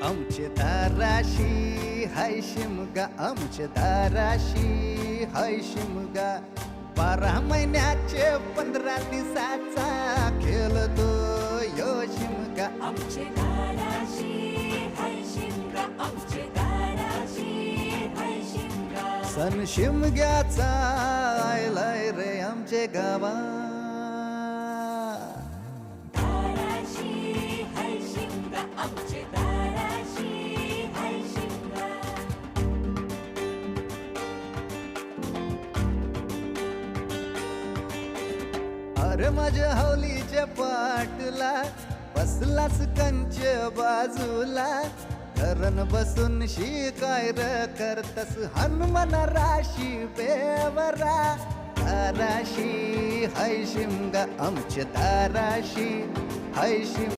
आमचे दाराशी हाय शिमगा, आमचे दाराशी हाय शिमगा. 12 महिन्याचे 15 दिवसाचा खेळतो यो शिमगा. आमचे दाराशी हाय शिमगा, आमचे दाराशी हाय शिमगा. सण शिमग्याचा आयलाय रे आमचे गावा. दाराशी हाय शिमगा, आमचे दाराशी हाय शिमगा. अरे माझ्या हौलीच्या पाटला बसलास कंच बाजूला. धरण बसून शिकाय र करतस हनुमान राशी बेवरा. दाराशी हाय शिमगा, आमच्या दाराशी हाय शिमगा.